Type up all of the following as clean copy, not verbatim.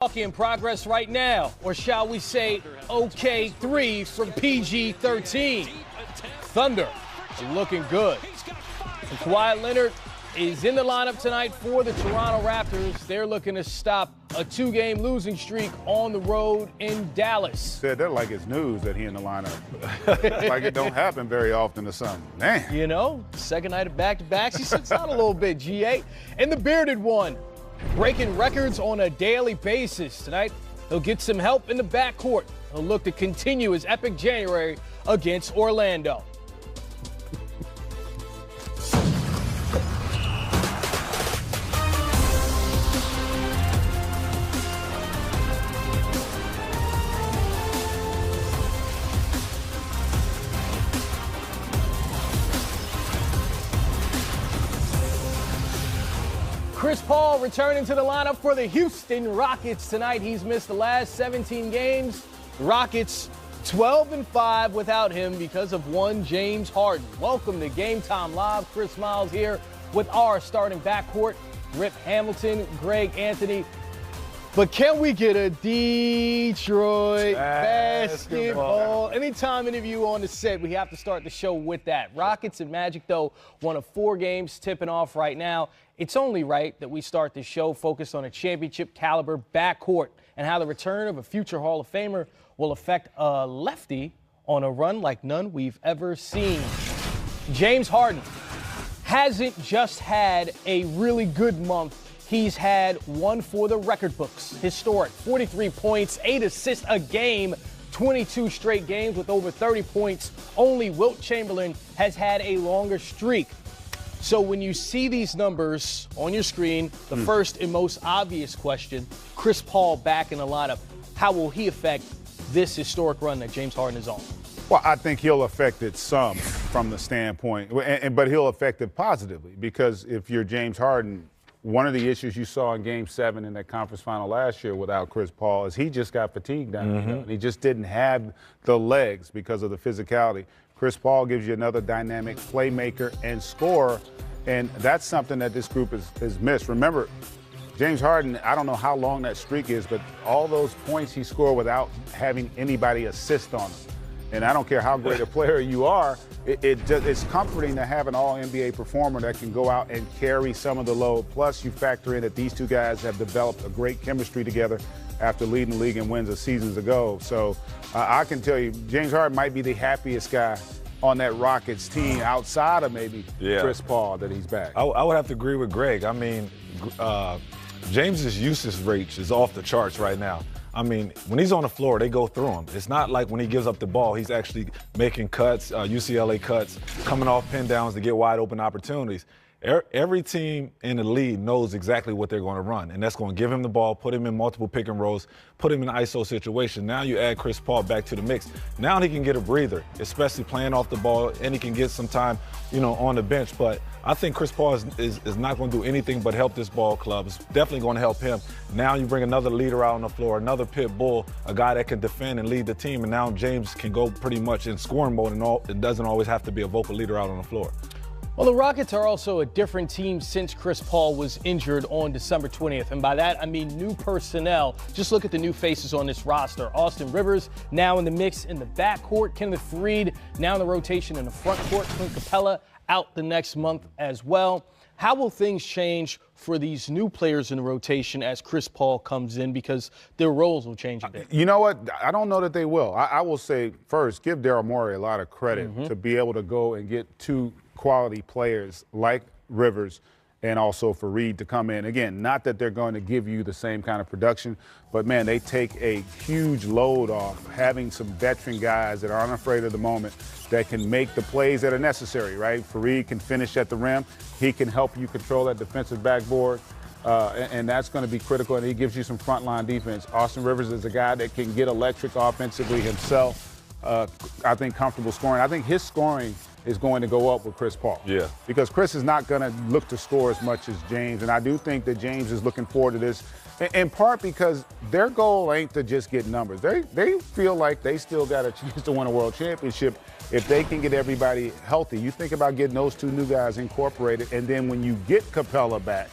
In progress right now, or shall we say OK3 from PG-13. Thunder looking good. And Kawhi Leonard is in the lineup tonight for the Toronto Raptors. They're looking to stop a 2-game losing streak on the road in Dallas. Said that like it's news that he in the lineup. Like it don't happen very often or something. Man. You know, second night of back-to-backs, he sits out a little bit, GA. And the bearded one, breaking records on a daily basis. Tonight, he'll get some help in the backcourt. He'll look to continue his epic January against Orlando. Chris Paul returning to the lineup for the Houston Rockets tonight. He's missed the last 17 games. The Rockets 12-5 without him because of one James Harden. Welcome to Game Time Live. Chris Miles here with our starting backcourt, Rip Hamilton, Greg Anthony. But can we get a Detroit basketball? Anytime any of you on the set, we have to start the show with that. Rockets and Magic, though, one of 4 games tipping off right now. It's only right that we start the show focused on a championship-caliber backcourt and how the return of a future Hall of Famer will affect a lefty on a run like none we've ever seen. James Harden hasn't just had a really good month. He's had one for the record books. Historic 43 points, 8 assists a game, 22 straight games with over 30 points. Only Wilt Chamberlain has had a longer streak. So when you see these numbers on your screen, the first and most obvious question, Chris Paul back in the lineup, how will he affect this historic run that James Harden is on? Well, I think he'll affect it some from the standpoint, but he'll affect it positively because if you're James Harden, one of the issues you saw in Game 7 in that conference final last year without Chris Paul is he just got fatigued down there. He just didn't have the legs because of the physicality. Chris Paul gives you another dynamic playmaker and scorer, and that's something that this group has missed. Remember, James Harden, I don't know how long that streak is, but all those points he scored without having anybody assist on him. And I don't care how great a player you are, it's comforting to have an all-NBA performer that can go out and carry some of the load. Plus, you factor in that these two guys have developed a great chemistry together after leading the league in wins seasons ago. So I can tell you, James Harden might be the happiest guy on that Rockets team outside of maybe Chris Paul that he's back. I would have to agree with Greg. I mean, James's usage rate is off the charts right now. I mean, when he's on the floor, they go through him. It's not like when he gives up the ball, he's actually making cuts, UCLA cuts, coming off pin downs to get wide open opportunities. Every team in the league knows exactly what they're going to run, and that's going to give him the ball, put him in multiple pick and rolls, put him in an ISO situation. Now you add Chris Paul back to the mix. Now he can get a breather, especially playing off the ball, and he can get some time, on the bench. But I think Chris Paul is not going to do anything but help this ball club. It's definitely going to help him. Now you bring another leader out on the floor, another pit bull, a guy that can defend and lead the team, and now James can go pretty much in scoring mode, and it doesn't always have to be a vocal leader out on the floor. Well, the Rockets are also a different team since Chris Paul was injured on December 20th. And by that, I mean new personnel. Just look at the new faces on this roster. Austin Rivers now in the mix in the backcourt. Kenneth Faried now in the rotation in the front court. Clint Capella out the next month as well. How will things change for these new players in the rotation as Chris Paul comes in, because their roles will change a bit? You know what? I don't know that they will. I will say, first, give Daryl Morey a lot of credit to be able to go and get 2 quality players like Rivers and also Faried to come in. Again, not that they're going to give you the same kind of production, but, man, they take a huge load off having some veteran guys that are unafraid of the moment that can make the plays that are necessary, right? Faried can finish at the rim. He can help you control that defensive backboard, and that's going to be critical, and he gives you some frontline defense. Austin Rivers is a guy that can get electric offensively himself. I think comfortable scoring. I think his scoring is going to go up with Chris Paul. Yeah. Because Chris is not going to look to score as much as James, and I do think that James is looking forward to this, in part because their goal ain't to just get numbers. They feel like they still got a chance to win a world championship if they can get everybody healthy. You think about getting those 2 new guys incorporated, and then when you get Capella back,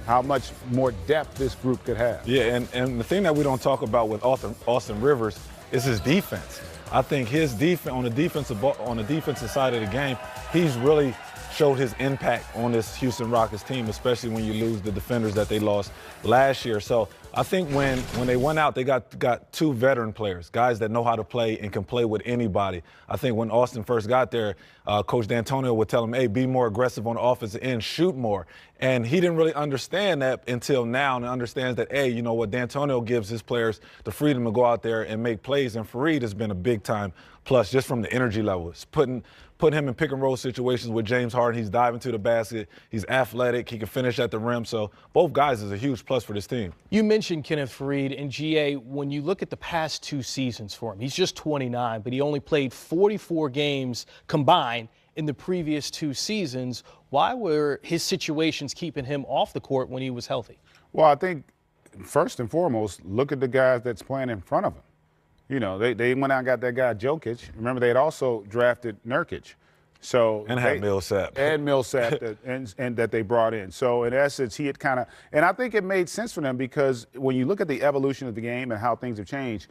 how much more depth this group could have. Yeah, and the thing that we don't talk about with Austin Rivers is his defense. I think his defense on the defensive side of the game, he's really showed his impact on this Houston Rockets team, especially when you lose the defenders that they lost last year. So I think when they went out, they got two veteran players, guys that know how to play and can play with anybody. I think when Austin first got there, Coach D'Antonio would tell him, hey, be more aggressive on the offensive end, shoot more. And he didn't really understand that until now, and understands that, hey, you know what, D'Antonio gives his players the freedom to go out there and make plays. And Fareed has been a big-time plus just from the energy level. It's putting him in pick-and-roll situations with James Harden. He's diving to the basket. He's athletic. He can finish at the rim. So both guys is a huge plus for this team. You mentioned Kenneth Fareed, and GA, when you look at the past 2 seasons for him, he's just 29, but he only played 44 games combined in the previous 2 seasons. Why were his situations keeping him off the court when he was healthy? Well, I think first and foremost, look at the guys that's playing in front of him. You know, they went out and got that guy Jokic. Remember, they had also drafted Nurkic. So and had Millsap. And Millsap and that they brought in. So in essence, he had kind of – and I think it made sense for them because when you look at the evolution of the game and how things have changed,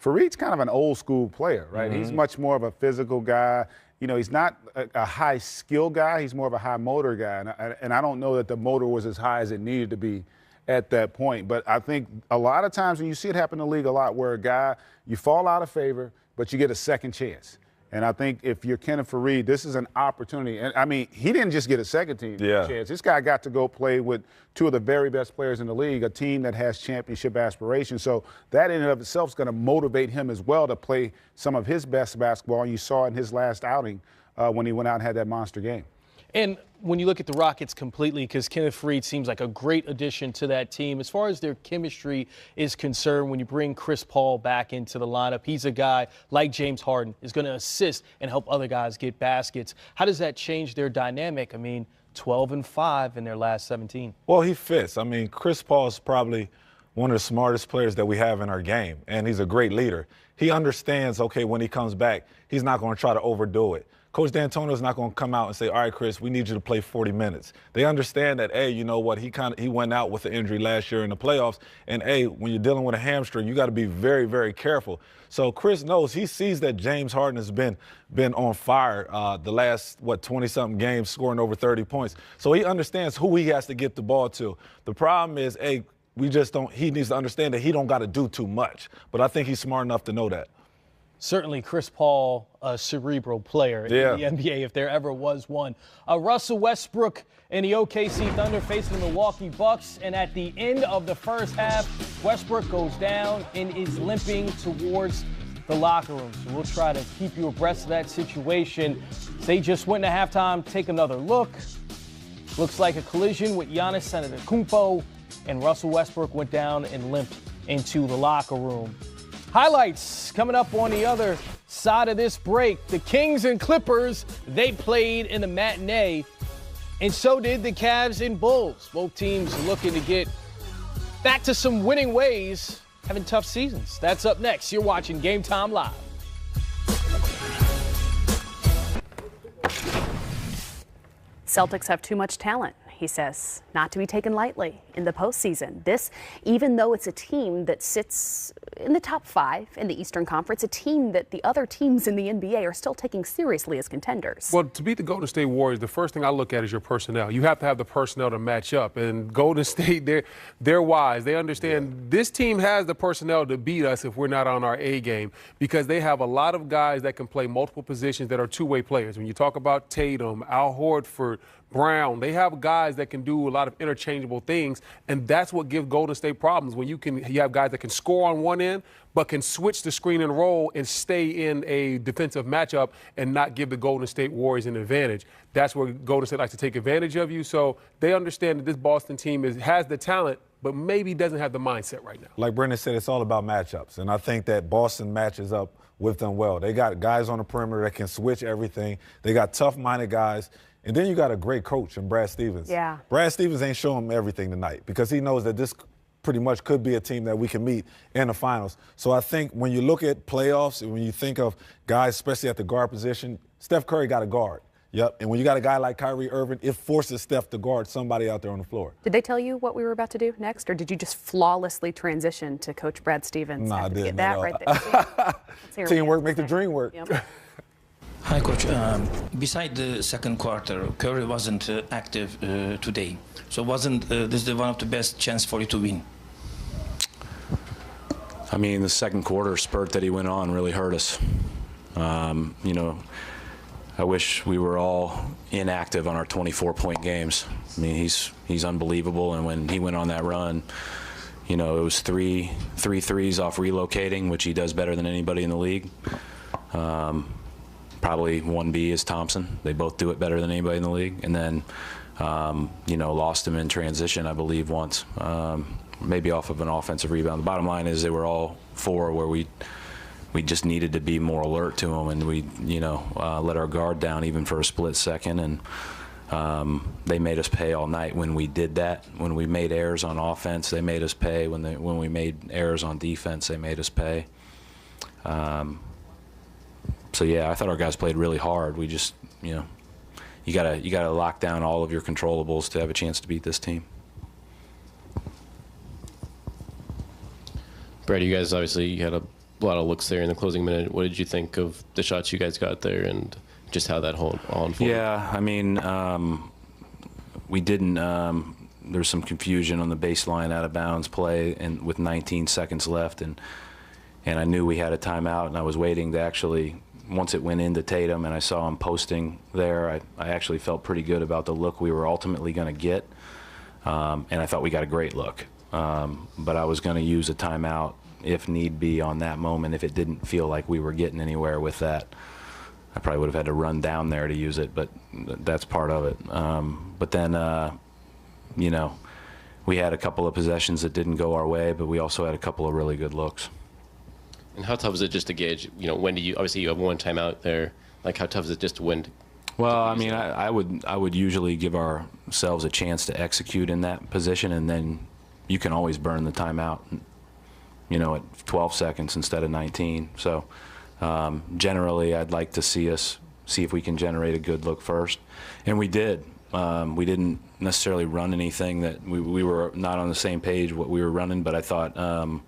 Fareed's kind of an old school player, right? Mm-hmm. He's much more of a physical guy. You know, he's not a high skill guy. He's more of a high motor guy. And I don't know that the motor was as high as it needed to be at that point. But I think a lot of times when you see it happen in the league a lot where a guy, you fall out of favor, but you get a second chance. And I think if you're Kenneth Fareed, this is an opportunity. And, I mean, he didn't just get a second team chance. This guy got to go play with 2 of the very best players in the league, a team that has championship aspirations. So that in and of itself is going to motivate him as well to play some of his best basketball. And you saw in his last outing when he went out and had that monster game. And when you look at the Rockets completely, because Kenneth Fareed seems like a great addition to that team, as far as their chemistry is concerned, when you bring Chris Paul back into the lineup, he's a guy like James Harden, is going to assist and help other guys get baskets. How does that change their dynamic? I mean, 12-5 in their last 17. Well, he fits. I mean, Chris Paul is probably one of the smartest players that we have in our game, and he's a great leader. He understands, okay, when he comes back, he's not going to try to overdo it. Coach D'Antonio is not going to come out and say, all right, Chris, we need you to play 40 minutes. They understand that, hey, you know what, he went out with an injury last year in the playoffs, and, hey, when you're dealing with a hamstring, you got to be very, very careful. So Chris knows, he sees that James Harden has been on fire the last, 20-something games, scoring over 30 points. So he understands who he has to get the ball to. The problem is, hey, he needs to understand that he don't got to do too much. But I think he's smart enough to know that. Certainly Chris Paul, a cerebral player in the NBA, if there ever was one. Russell Westbrook and the OKC Thunder facing the Milwaukee Bucks. And at the end of the first half, Westbrook goes down and is limping towards the locker room. So we'll try to keep you abreast of that situation. They just went into halftime. Take another look. Looks like a collision with Giannis Antetokounmpo, and Russell Westbrook went down and limped into the locker room. Highlights coming up on the other side of this break. The Kings and Clippers, they played in the matinee, and so did the Cavs and Bulls. Both teams looking to get back to some winning ways, having tough seasons. That's up next. You're watching Game Time Live. Celtics have too much talent, he says, not to be taken lightly in the postseason. This, even though it's a team that sits in the top 5 in the Eastern Conference, a team that the other teams in the NBA are still taking seriously as contenders. Well, to beat the Golden State Warriors, the first thing I look at is your personnel. You have to have the personnel to match up. And Golden State, they're wise. They understand this team has the personnel to beat us if we're not on our A game, because they have a lot of guys that can play multiple positions that are two-way players. When you talk about Tatum, Al Horford, Brown, they have guys that can do a lot of interchangeable things, and that's what gives Golden State problems. When you have guys that can score on one end, but can switch the screen and roll and stay in a defensive matchup and not give the Golden State Warriors an advantage. That's where Golden State likes to take advantage of you. So they understand that this Boston team has the talent, but maybe doesn't have the mindset right now. Like Brendan said, it's all about matchups, and I think that Boston matches up with them well. They got guys on the perimeter that can switch everything. They got tough-minded guys. And then you got a great coach in Brad Stevens. Yeah. Brad Stevens ain't showing him everything tonight because he knows that this pretty much could be a team that we can meet in the finals. So I think when you look at playoffs and when you think of guys, especially at the guard position, Steph Curry got a guard. Yep, and when you got a guy like Kyrie Irving, it forces Steph to guard somebody out there on the floor. Did they tell you what we were about to do next, or did you just flawlessly transition to Coach Brad Stevens? Nah, I didn't. Get that right there. Teamwork make the dream work. Yep. Hi, Coach. Beside the second quarter, Curry wasn't active today. So wasn't this the one of the best chance for you to win? I mean, the second quarter spurt that he went on really hurt us. You know, I wish we were all inactive on our 24-point games. I mean, he's unbelievable, and when he went on that run, you know, it was three threes off relocating, which he does better than anybody in the league. Probably 1B is Thompson. They both do it better than anybody in the league. And then, you know, lost him in transition, I believe, once, maybe off of an offensive rebound. The bottom line is they were all four where we just needed to be more alert to them, and we, you know, let our guard down even for a split second, and they made us pay all night when we did that. When we made errors on offense, they made us pay. When we made errors on defense, they made us pay. So yeah, I thought our guys played really hard. We just, you know, you gotta lock down all of your controllables to have a chance to beat this team. Brad, you guys obviously had a lot of looks there in the closing minute. What did you think of the shots you guys got there and just how that all unfolded? Yeah, I mean, we didn't. There's some confusion on the baseline out of bounds play, and with 19 seconds left, and I knew we had a timeout, and I was waiting to actually. Once it went into Tatum and I saw him posting there, I actually felt pretty good about the look we were ultimately going to get, and I thought we got a great look. But I was going to use a timeout if need be on that moment if it didn't feel like we were getting anywhere with that. I probably would have had to run down there to use it, but that's part of it. But then, you know, we had a couple of possessions that didn't go our way, but we also had a couple of really good looks. And how tough is it just to gauge, you know, when do you, obviously you have one timeout there, like how tough is it just to win? Well, I mean, I would usually give ourselves a chance to execute in that position, and then you can always burn the timeout, you know, at 12 seconds instead of 19. So generally I'd like to see if we can generate a good look first, and we did. We didn't necessarily run anything that we were not on the same page what we were running, but I thought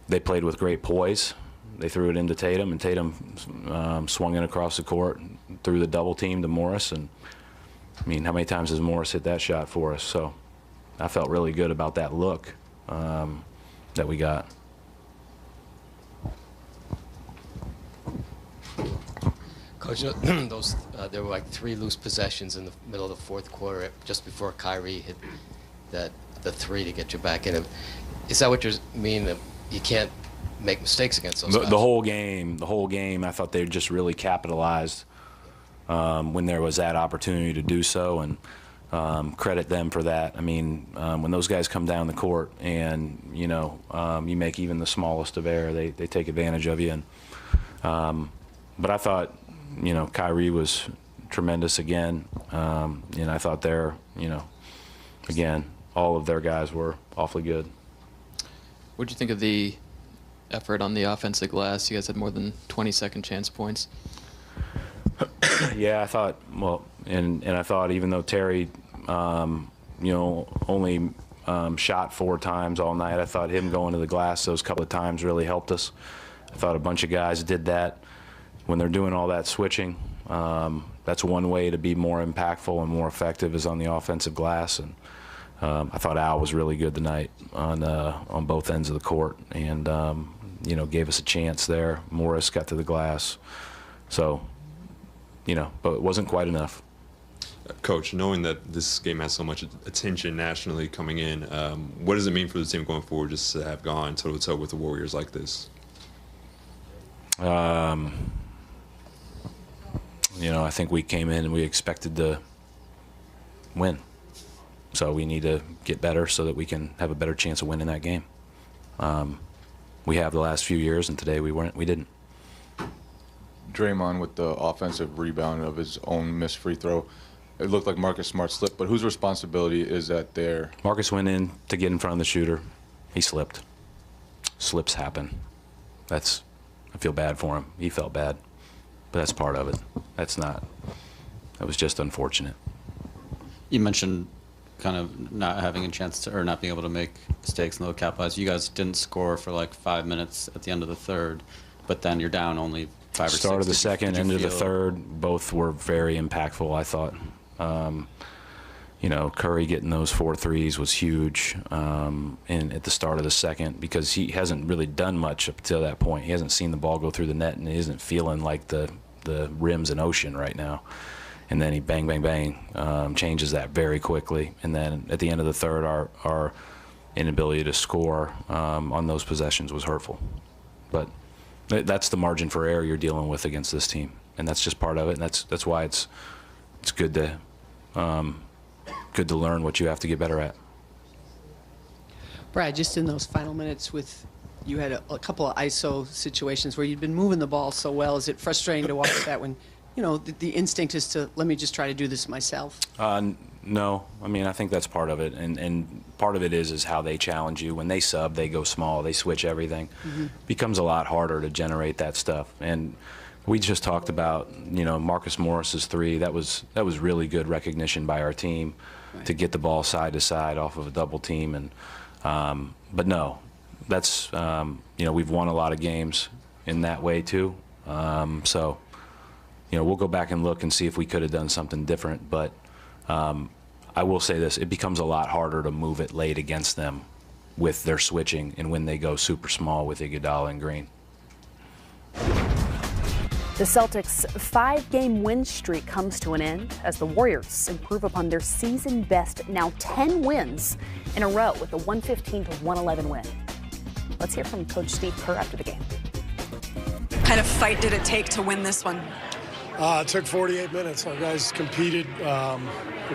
they played with great poise. They threw it into Tatum, and Tatum swung it across the court, threw the double team to Morris. And I mean, how many times has Morris hit that shot for us? So I felt really good about that look that we got. Coach, there were like 3 loose possessions in the middle of the fourth quarter, just before Kyrie hit the 3 to get you back in. Is that what you mean? That you can't make mistakes against those guys? The whole game, I thought they just really capitalized when there was that opportunity to do so, and credit them for that. I mean, when those guys come down the court and, you know, you make even the smallest of error, they take advantage of you. And but I thought, you know, Kyrie was tremendous again, and I thought you know, again, all of their guys were awfully good. What did you think of the effort on the offensive glass? You guys had more than 20 second chance points. Yeah, I thought, well, and I thought even though Terry, you know, only shot 4 times all night, I thought him going to the glass those couple of times really helped us. I thought a bunch of guys did that. When they're doing all that switching, that's one way to be more impactful and more effective is on the offensive glass. And I thought Al was really good tonight on both ends of the court, and you know, gave us a chance there. Morris got to the glass, so you know, but it wasn't quite enough. Coach, knowing that this game has so much attention nationally coming in, what does it mean for the team going forward just to have gone toe-to-toe with the Warriors like this? You know, I think we came in and we expected to win. So we need to get better so that we can have a better chance of winning that game. We have the last few years, and today we didn't. Draymond with the offensive rebound of his own missed free throw. It looked like Marcus Smart slipped, but whose responsibility is that there? Marcus went in to get in front of the shooter. He slipped. Slips happen. I feel bad for him. He felt bad, but that's part of it. That's not, that was just unfortunate. You mentioned kind of not having a chance to, or not being able to make mistakes and low capitalize. You guys didn't score for like 5 minutes at the end of the third, but then you're down only 5 or 6. Start of the second, end of the third, both were very impactful, I thought. You know, Curry getting those 4 threes was huge at the start of the second, because he hasn't really done much up to that point. He hasn't seen the ball go through the net, and he isn't feeling like the rim's an ocean right now. And then he bang, bang, bang, changes that very quickly. And then at the end of the third, our inability to score on those possessions was hurtful. But that's the margin for error you're dealing with against this team, and that's just part of it. And that's why it's good to learn what you have to get better at. Brad, just in those final minutes, you had a couple of ISO situations where you'd been moving the ball so well. Is it frustrating to watch that when, you know, the instinct is to, let me just try to do this myself? No, I mean, I think that's part of it, and part of it is how they challenge you. When they sub, they go small, they switch everything. Becomes a lot harder to generate that stuff. And we just talked about, you know, Marcus Morris's 3. That was really good recognition by our team to get the ball side to side off of a double team. And but no, that's you know, we've won a lot of games in that way too. So, you know, we'll go back and look and see if we could have done something different. But I will say this: it becomes a lot harder to move it late against them with their switching and when they go super small with Iguodala and Green. The Celtics' 5-game win streak comes to an end as the Warriors improve upon their season-best, now 10 wins in a row with a 115-111 win. Let's hear from Coach Steve Kerr after the game. What kind of fight did it take to win this one? It took 48 minutes. Our guys competed.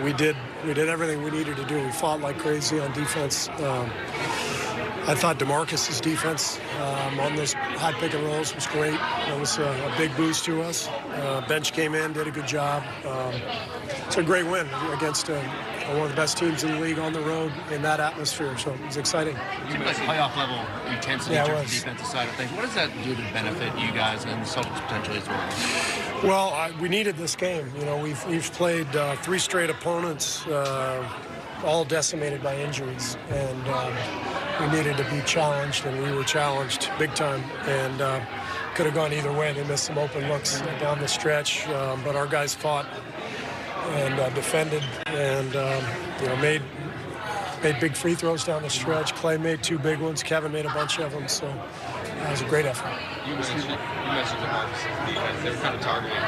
We did everything we needed to do. We fought like crazy on defense. I thought DeMarcus's defense on those high pick and rolls was great. That was a big boost to us. Bench came in, did a good job. It's a great win against one of the best teams in the league on the road in that atmosphere, so it was exciting. It seemed like playoff level intensity on the defensive side of things. What does that do to benefit you guys and the Celtics potentially as well? Well, we needed this game. You know, we've played 3 straight opponents, all decimated by injuries, and we needed to be challenged, and we were challenged big time, and could have gone either way. They missed some open looks down the stretch, but our guys fought and defended, and you know, made big free throws down the stretch. Clay made 2 big ones. Kevin made a bunch of them, so that was a great effort. You mentioned DeMarcus' defense. They were kind of targeting a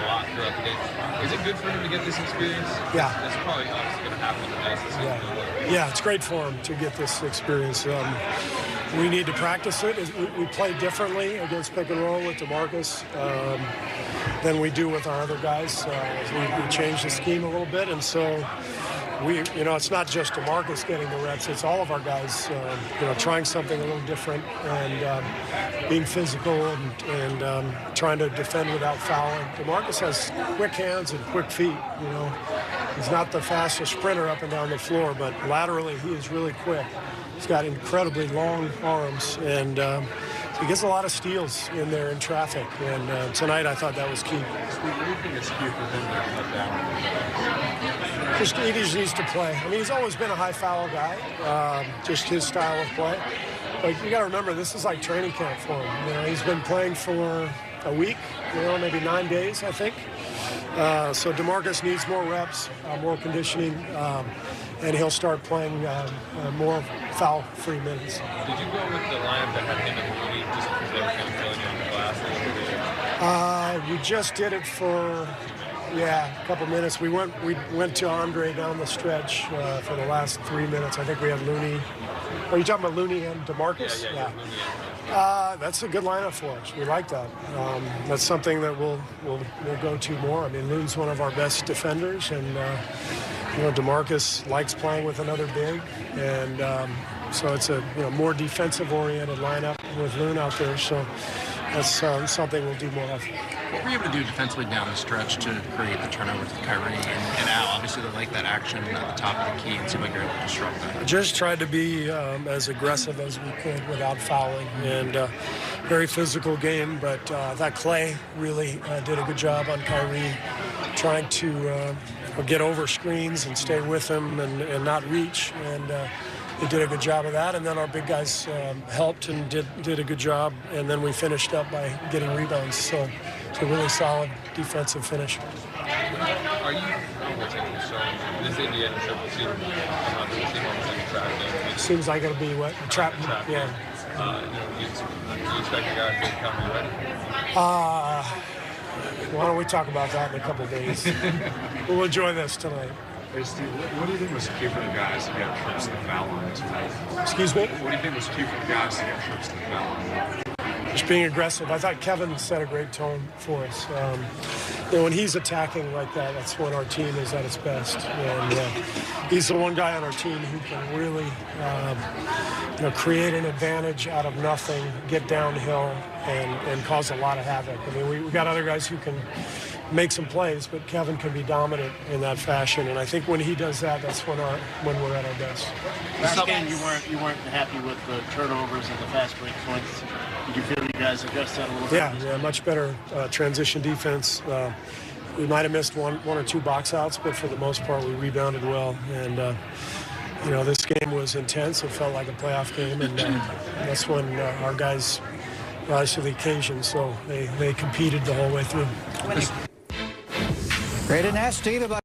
lot throughout the game. Is it good for him to get this experience? Yeah. That's probably obviously going to happen in the next season. Yeah, it's great for him to get this experience. We need to practice it. We play differently against pick and roll with DeMarcus than we do with our other guys. We changed the scheme a little bit, and so you know, it's not just DeMarcus getting the reps, it's all of our guys, you know, trying something a little different and being physical and trying to defend without fouling. DeMarcus has quick hands and quick feet, you know. He's not the fastest sprinter up and down the floor, but laterally he is really quick. He's got incredibly long arms, and he gets a lot of steals in there in traffic, and tonight I thought that was key. What do you think is key for him to cut down? Just he just needs to play. I mean, he's always been a high foul guy, just his style of play. But you got to remember, this is like training camp for him. You know, he's been playing for a week, you know, maybe 9 days, I think. So DeMarcus needs more reps, more conditioning, and he'll start playing more foul-free minutes. Did you go with the lineup that had him and Looney just because they were kind of filling you on the glass? We just did it for. Yeah, a couple minutes. We went to Andre down the stretch for the last 3 minutes. I think we had Looney. Are you talking about Looney and DeMarcus? Yeah. That's a good lineup for us. We like that. That's something that we'll go to more. I mean, Looney's one of our best defenders, and you know, DeMarcus likes playing with another big, and so it's a more defensive-oriented lineup with Loon out there. So that's something we'll do more of. What were you able to do defensively down the stretch to create the turnovers with Kyrie and Al? Obviously, they like that action at the top of the key, and seemed like you're able to disrupt that. Just tried to be as aggressive as we could without fouling, and very physical game. But that Clay really did a good job on Kyrie, trying to get over screens and stay with him and not reach. And they did a good job of that. And then our big guys helped and did a good job. And then we finished up by getting rebounds. So it's a really solid defensive finish. Are you this Indiana trip will seem almost like a trap game? Seems like it'll be what? A trap? Yeah. Do you expect the guys to come ready? Why don't we talk about that in a couple of days? We'll enjoy this tonight. Hey, Steve, what do you think was key for the guys to get trips to the foul line tonight? Excuse me? What do you think was key for the guys to get trips to the foul line? Just being aggressive. I thought Kevin set a great tone for us. When he's attacking like that, that's when our team is at its best. And he's the one guy on our team who can really create an advantage out of nothing, get downhill, and cause a lot of havoc. I mean, we got other guys who can make some plays, but Kevin can be dominant in that fashion. And I think when he does that, that's when we're at our best. Last game, you weren't happy with the turnovers and the fast break points. Did you feel you guys adjust that a little bit? Yeah, much better transition defense. We might have missed one or two box outs, but for the most part, we rebounded well. And this game was intense. It felt like a playoff game, and that's when our guys rise to the occasion. So they competed the whole way through. Great and ask Steve about